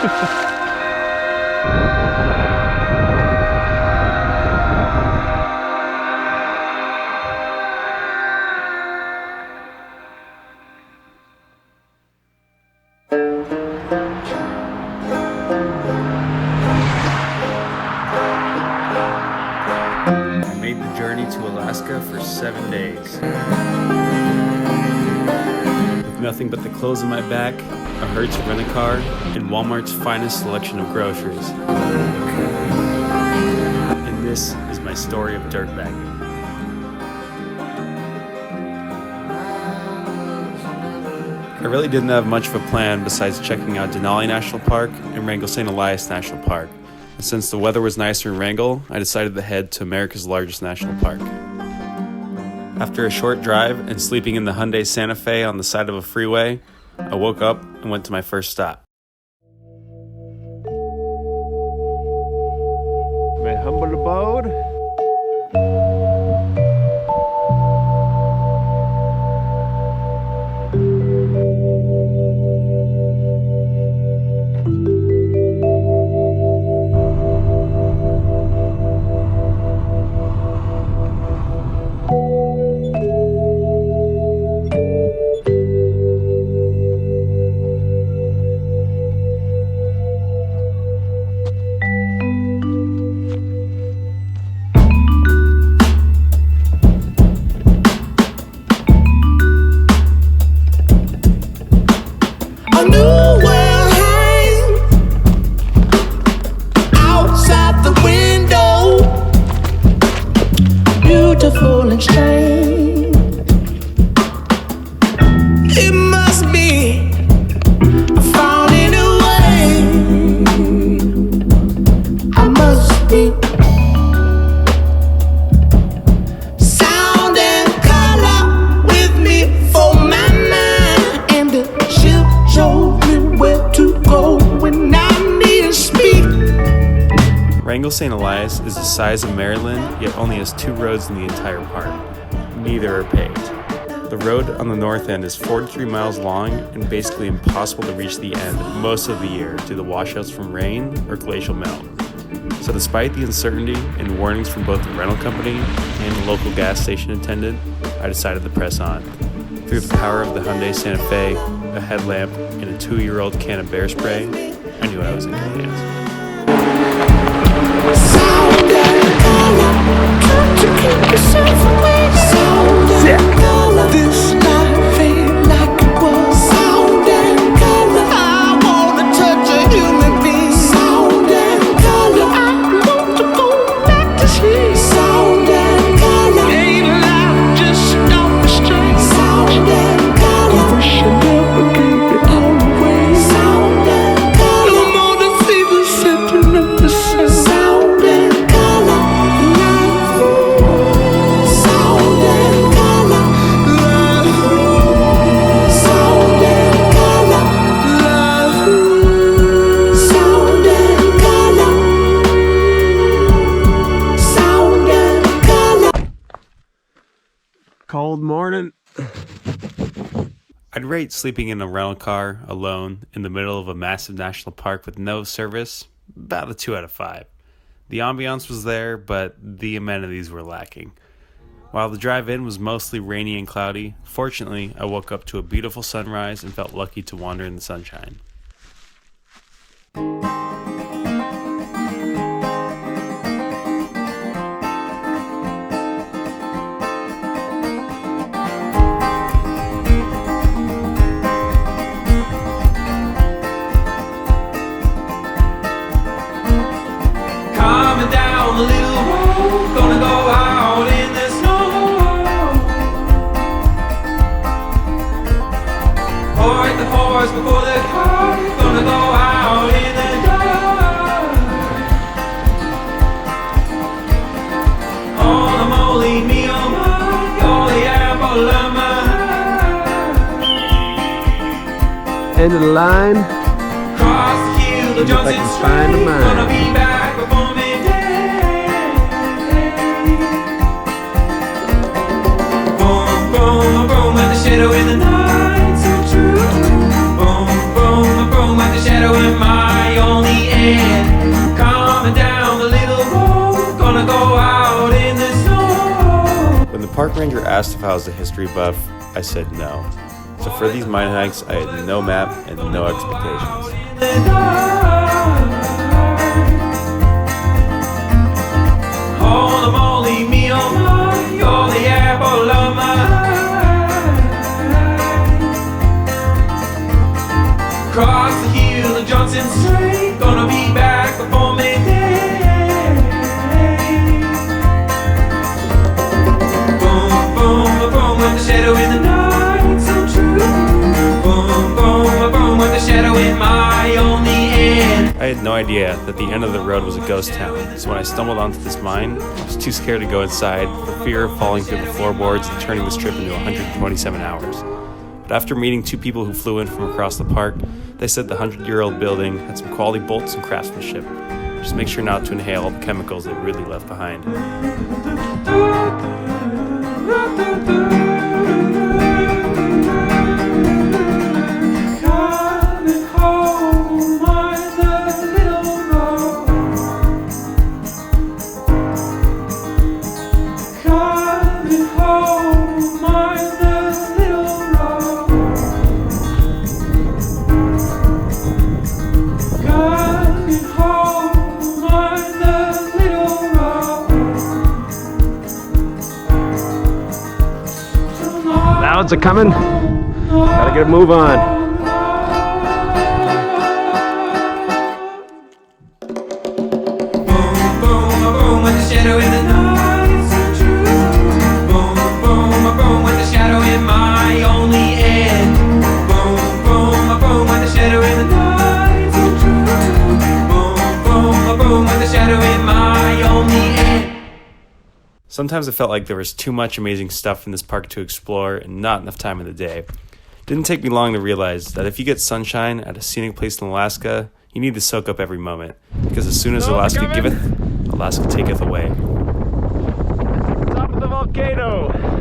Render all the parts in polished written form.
I made the journey to Alaska for 7 days. With nothing but the clothes on my back, a Hertz rent-a-car, and Walmart's finest selection of groceries. And this is my story of dirtbagging. I really didn't have much of a plan besides checking out Denali National Park and Wrangell St Elias National Park. And since the weather was nicer in Wrangell, I decided to head to America's largest national park. After a short drive and sleeping in the Hyundai Santa Fe on the side of a freeway, I woke up and went to my first stop. My humble abode. Wrangell St Elias is the size of Maryland, yet only has 2 roads in the entire park. Neither are paved. The road on the north end is 43 miles long and basically impossible to reach the end most of the year due to washouts from rain or glacial melt. So despite the uncertainty and warnings from both the rental company and the local gas station attendant, I decided to press on. Through the power of the Hyundai Santa Fe, a headlamp, and a 2-year-old can of bear spray, I knew I was in good hands. Sound and color, try to keep yourself away. Sound and color, this life ain't like it was. Sound and color, I wanna touch a human being. Sound and color, I want to go back to sleep. Sound and color, ain't life just off the string. Sound and color, I wish I never gave it all away. Sound and color, no more to see the center of the sun. Cold morning. I'd rate sleeping in a rental car alone in the middle of a massive national park with no service about a 2 out of 5. The ambiance was there, but the amenities were lacking. While the drive in was mostly rainy and cloudy, fortunately I woke up to a beautiful sunrise and felt lucky to wander in the sunshine. Down the little road, gonna go out in the snow. Pour the horse before the car, gonna go out in the dark. Oh, the moly me oh my, oh the apple of my eye. End of the line. Cross the hill, the Johnson Street, gonna be back before me. Shadow in the night, so true. Boom, boom, boom, like the shadow in my park ranger asked if I was a history buff. I said no. So for these mine hikes, I had no map and no expectations. Cross the hill of Johnson Street, gonna be back before midday. Boom, boom, boom, with the shadow in the night, so true. Boom, boom, boom, with the shadow in my only end. I had no idea that the end of the road was a ghost town, so when I stumbled onto this mine, I was too scared to go inside for fear of falling through the floorboards and turning this trip into 127 hours. But after meeting two people who flew in from across the park, they said the 100-year-old building had some quality bolts and craftsmanship. Just make sure not to inhale all the chemicals they really left behind. Clouds are coming. Gotta get a move on. Boom, boom, boom, with the shadow in the night, so true. Boom, boom, boom, with the shadow in my only end. Boom, boom, boom, with the shadow in the night, so true. Boom, boom, boom, with the shadow in my only end. Sometimes I felt like there was too much amazing stuff in this park to explore and not enough time in the day. It didn't take me long to realize that if you get sunshine at a scenic place in Alaska, you need to soak up every moment, because as soon as Alaska giveth, Alaska taketh away. Top of the volcano.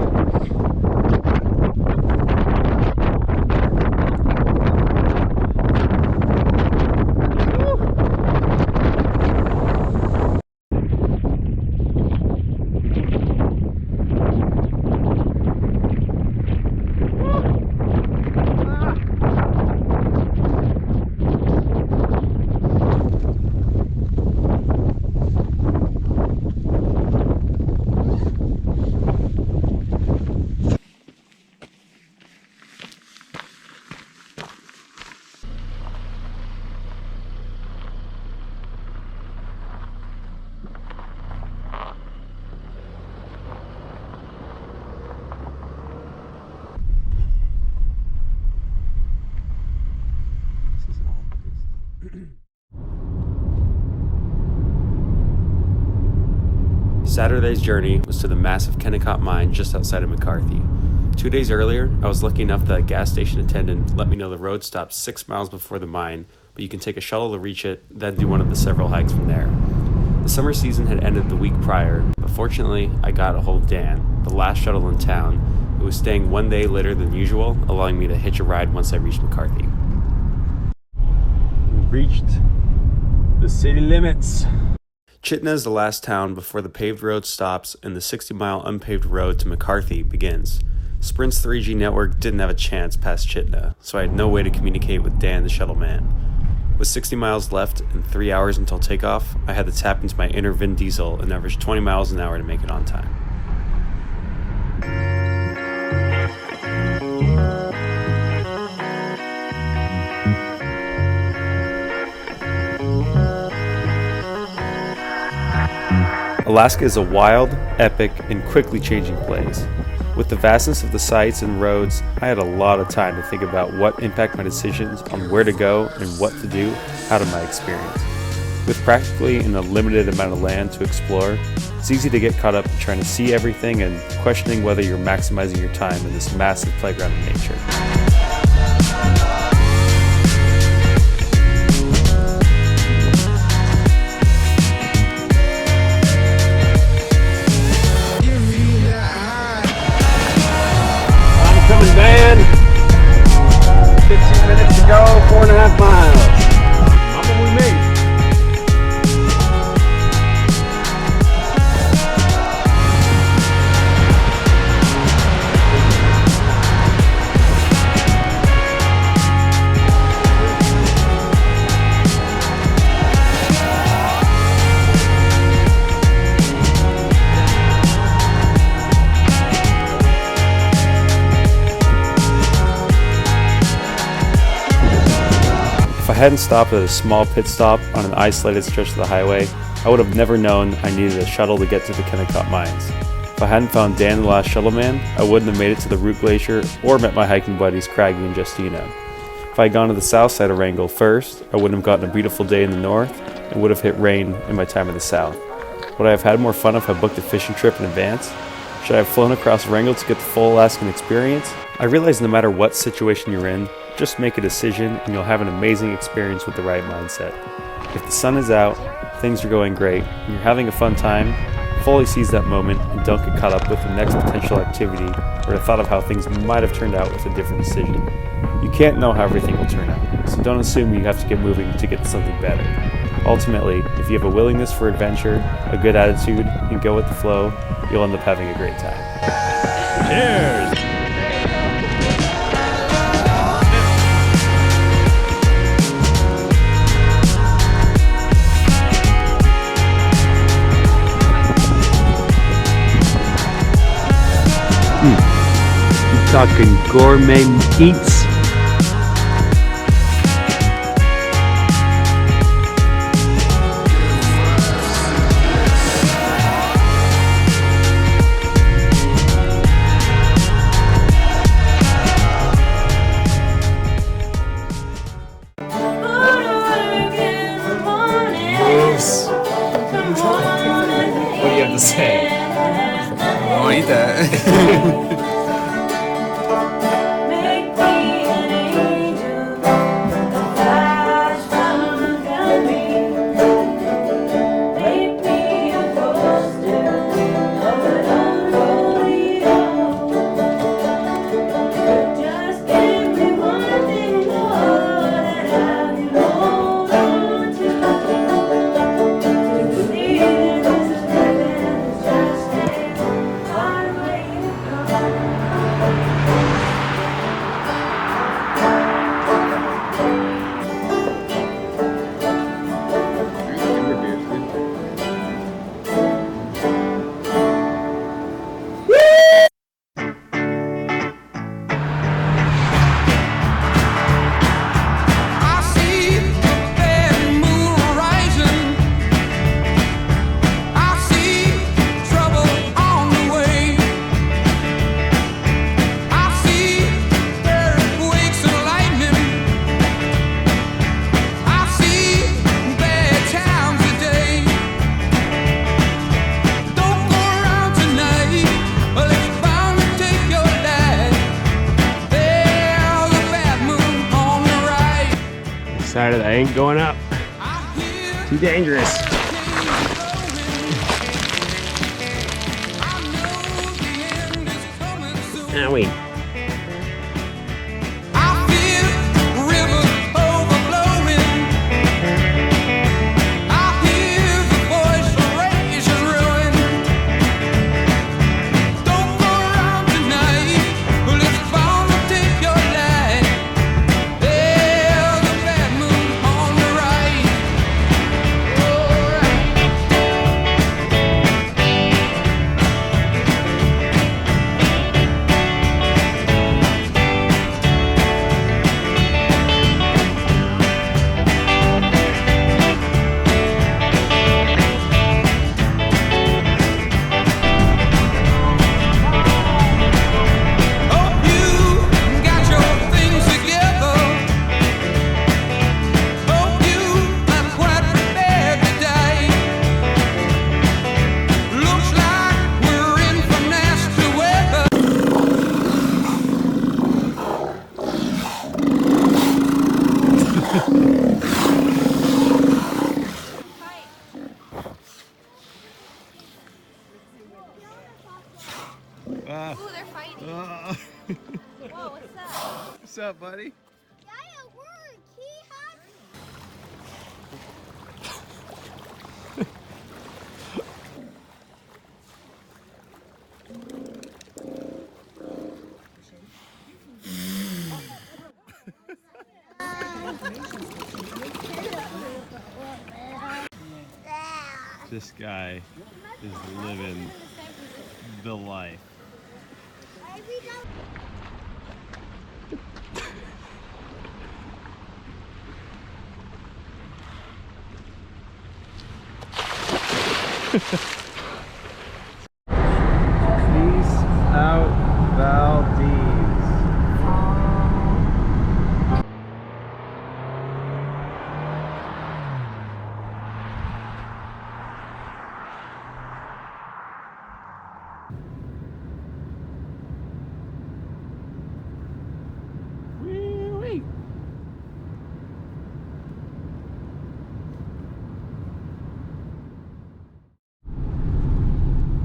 Saturday's journey was to the massive Kennecott mine just outside of McCarthy. 2 days earlier, I was lucky enough that a gas station attendant let me know the road stops 6 miles before the mine, but you can take a shuttle to reach it, then do one of the several hikes from there. The summer season had ended the week prior, but fortunately, I got a hold of Dan, the last shuttle in town, who was staying 1 day later than usual, allowing me to hitch a ride once I reached McCarthy. We've reached the city limits. Chitina is the last town before the paved road stops and the 60-mile unpaved road to McCarthy begins. Sprint's 3G network didn't have a chance past Chitina, so I had no way to communicate with Dan, the shuttle man. With 60 miles left and 3 hours until takeoff, I had to tap into my inner Vin Diesel and average 20 miles an hour to make it on time. Alaska is a wild, epic, and quickly changing place. With the vastness of the sights and roads, I had a lot of time to think about what impact my decisions on where to go and what to do out of my experience. With practically an unlimited amount of land to explore, it's easy to get caught up trying to see everything and questioning whether you're maximizing your time in this massive playground of nature. Van, 15 minutes to go, 4.5 miles. How can we make? hadn't stopped at a small pit stop on an isolated stretch of the highway, I would have never known I needed a shuttle to get to the Kennecott Mines. If I hadn't found Dan the last shuttle man, I wouldn't have made it to the Root Glacier or met my hiking buddies Craggy and Justina. If I had gone to the south side of Wrangell first, I wouldn't have gotten a beautiful day in the north and would have hit rain in my time in the south. Would I have had more fun if I booked a fishing trip in advance? Should I have flown across Wrangell to get the full Alaskan experience? I realize no matter what situation you're in, just make a decision and you'll have an amazing experience with the right mindset. If the sun is out, things are going great, and you're having a fun time, fully seize that moment and don't get caught up with the next potential activity or the thought of how things might have turned out with a different decision. You can't know how everything will turn out, so don't assume you have to get moving to get something better. Ultimately, if you have a willingness for adventure, a good attitude, and go with the flow, you'll end up having a great time. Cheers! You talking gourmet eats? What do you have to say? I won't eat that. Decided I ain't going up. Too dangerous. Owie. Ooh, they're fighting. Whoa, what's up? What's up, buddy? This guy is living the life. Peace out, Valdez.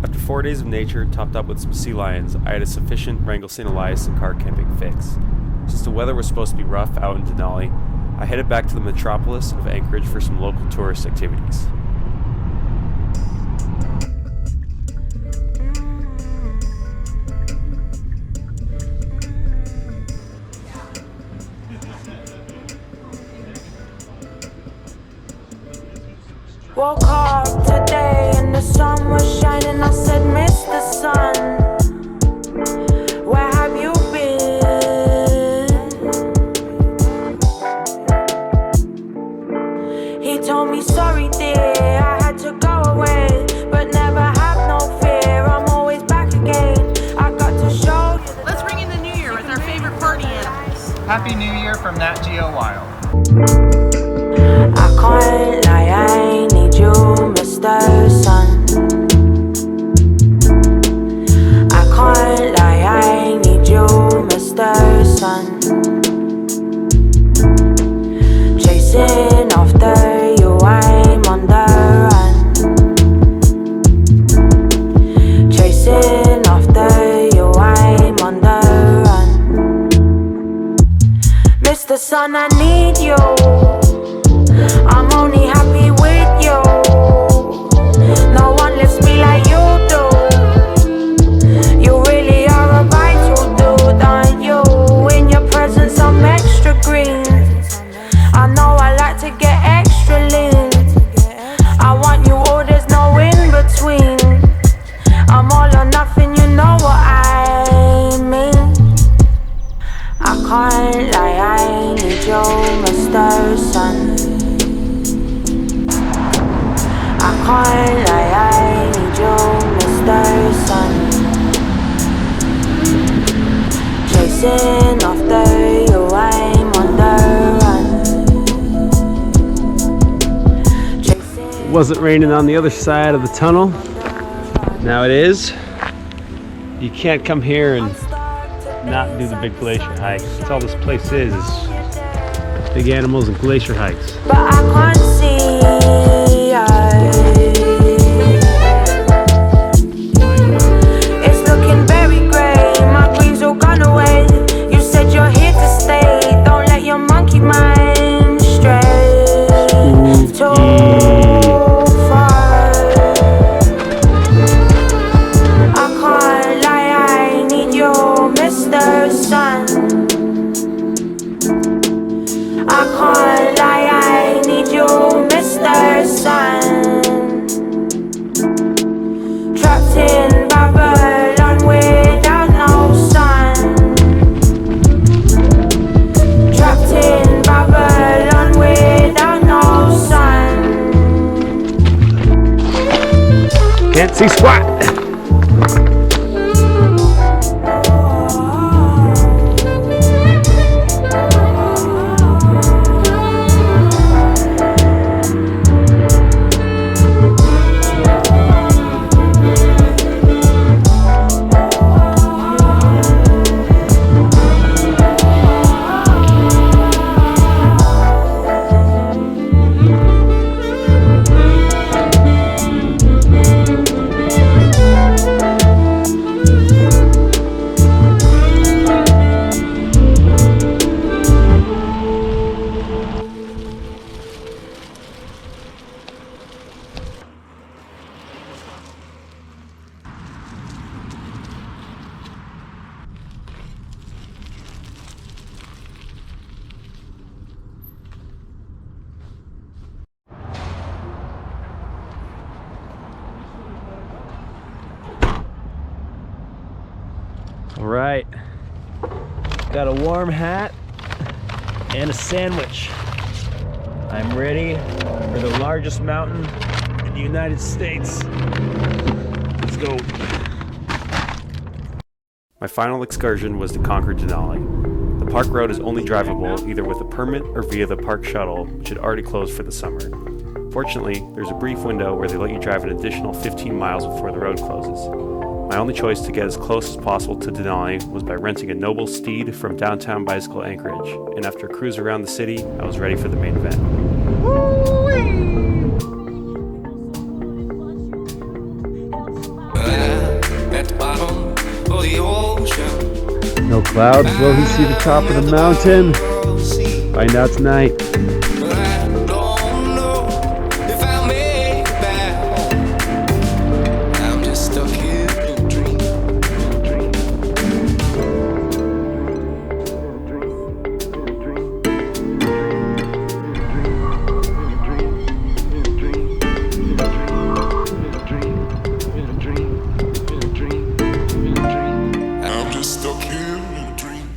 After 4 days of nature, topped up with some sea lions, I had a sufficient Wrangell St Elias and car camping fix. Since the weather was supposed to be rough out in Denali, I headed back to the metropolis of Anchorage for some local tourist activities. Woke up today and the sun was shining. I said, Mr. Sun, where have you been? He told me, sorry dear, I had to go away, but never have no fear, I'm always back again. I got to show you. Let's bring in the new year with our favorite party animals. Happy New Year from Nat Geo Wild. I can't lie, I need you, Mr. Sun. I can't lie, I need you, Mr. Sun. Chasing after you, I'm on the run. Chasing after you, I'm on the run. Mr. Sun, I need you. I'm only happy with you. No one lifts me like you do. You really are a vital dude, aren't you? In your presence I'm extra green. I know I like to get extra lean. I want you all, there's no in between. I'm all or nothing, you know what I mean. I can't lie, I need you, Mr. Sun. I can't lie, I need you, Mr. Sun. Chasing after you, I'm on the run. It wasn't raining on the other side of the tunnel. Now it is. You can't come here and not do the big glacier hike. That's all this place is big animals and glacier hikes. But I can't see it's looking very grey. My dreams all gone away. You said you're here to stay. Don't let your monkey mind stray too far. I can't lie, I need you, Mr. Sun. I can't lie, I need you, Mr. Sun. Trapped in Babylon without no sun. Trapped in Babylon without no sun. Can't see squat. All right, got a warm hat and a sandwich. I'm ready for the largest mountain the United States. Let's go. My final excursion was to conquer Denali. The park road is only drivable either with a permit or via the park shuttle, which had already closed for the summer. Fortunately, there's a brief window where they let you drive an additional 15 miles before the road closes. My only choice to get as close as possible to Denali was by renting a noble steed from downtown bicycle Anchorage, and after a cruise around the city, I was ready for the main event. At the bottom of the ocean, No clouds, will he see the top of the mountain? Find out tonight. I don't know if I'll make it back home. I'm just stuck here in a dream. I'm just stuck here in a dream.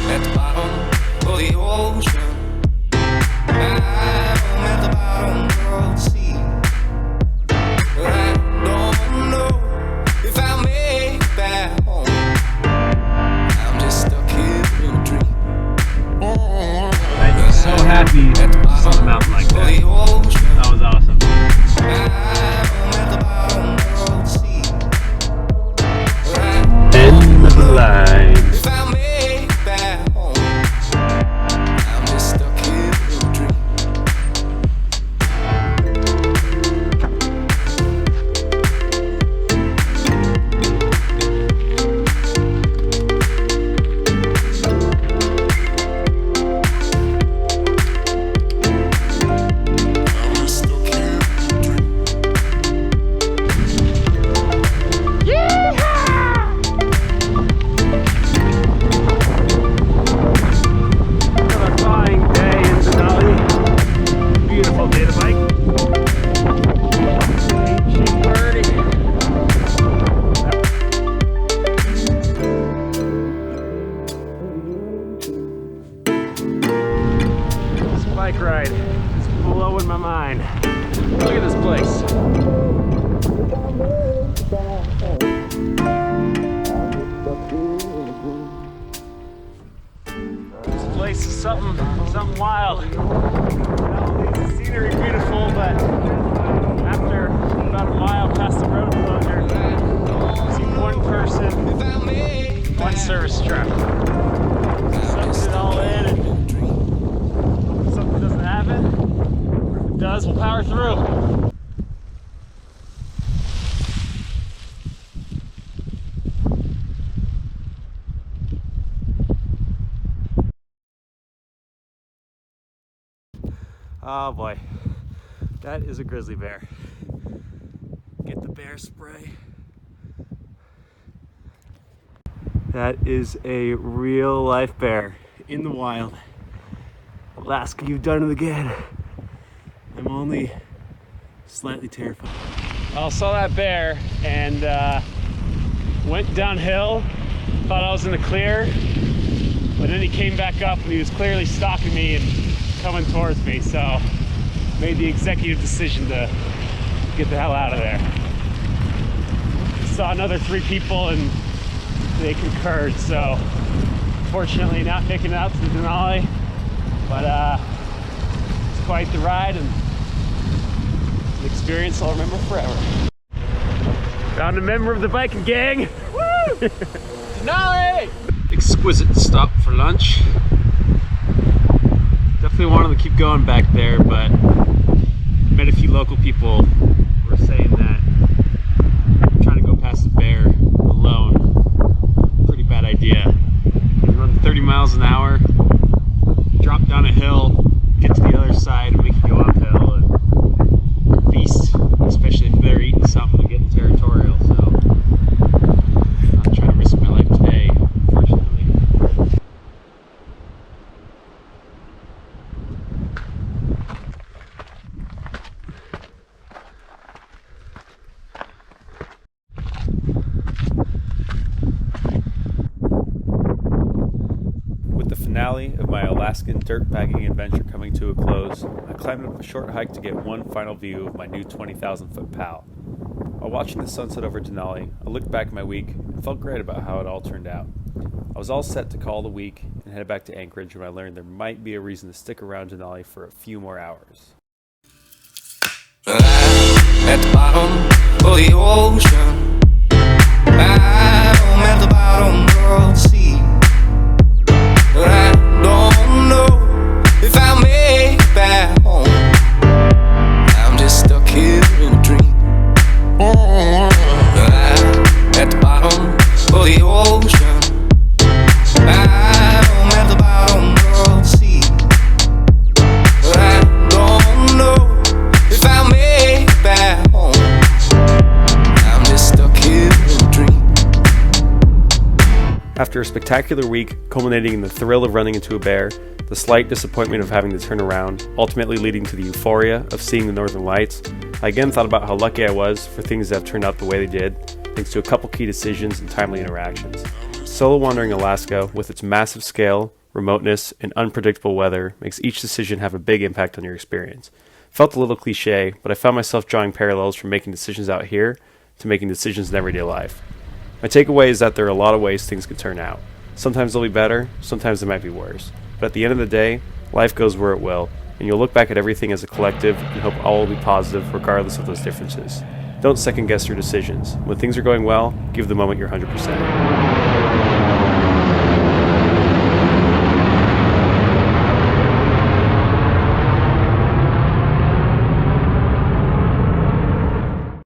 At the bottom of the ocean, I'm at the bottom of the sea. I don't know if I'll make it back home. I'm just stuck here in a dream. I'm so happy to saw the mountain like that. That was awesome. End of the line. If I make it back home, I'm just stuck here in a dream. I'm just stuck here in a dream. Another fine day in Denali. Beautiful day to bike. Ancient birdie. This bike ride is blowing my mind. Look at this place. This place is something wild. Not only is the scenery beautiful, but after about a mile past the road closure, I see one person, one service truck. Sucks it all in, and if something doesn't happen, if it does, we'll power through. Oh boy, that is a grizzly bear. Get the bear spray. That is a real life bear in the wild. Alaska, you've done it again. I'm only slightly terrified. I saw that bear and went downhill, thought I was in the clear, but then he came back up and he was clearly stalking me and coming towards me, so made the executive decision to get the hell out of there. Saw another 3 people and they concurred, so fortunately not making it out to the Denali, but it's quite the ride and an experience I'll remember forever. Found a member of the biking gang. Woo! Denali! Exquisite stop for lunch. Definitely wanted to keep going back there, but met a few local people who were saying that trying to go past the bear alone, pretty bad idea. You run 30 miles an hour, drop down a hill, get to the other side and make you go uphill and feast, especially if they're eating something and getting territorial. So I'm not trying to risk my life today, unfortunately. Denali of my Alaskan dirt bagging adventure coming to a close, I climbed up a short hike to get one final view of my new 20,000-foot pal. While watching the sunset over Denali, I looked back at my week and felt great about how it all turned out. I was all set to call the week and head back to Anchorage when I learned there might be a reason to stick around Denali for a few more hours. At the bottom of the ocean, I'm at the bottom of the sea. But I don't know if I'll make it back home. I'm just stuck here in a dream. I'm at the bottom of the ocean, I'm at the bottom of the sea. But I don't know if I'll make it back home. I'm just stuck here in a dream. After a spectacular week, culminating in the thrill of running into a bear, the slight disappointment of having to turn around, ultimately leading to the euphoria of seeing the northern lights, I again thought about how lucky I was for things that have turned out the way they did, thanks to a couple key decisions and timely interactions. Solo wandering Alaska, with its massive scale, remoteness, and unpredictable weather, makes each decision have a big impact on your experience. Felt a little cliche, but I found myself drawing parallels from making decisions out here to making decisions in everyday life. My takeaway is that there are a lot of ways things can turn out. Sometimes they'll be better, sometimes they might be worse. But at the end of the day, life goes where it will, and you'll look back at everything as a collective and hope all will be positive regardless of those differences. Don't second guess your decisions. When things are going well, give the moment your 100%.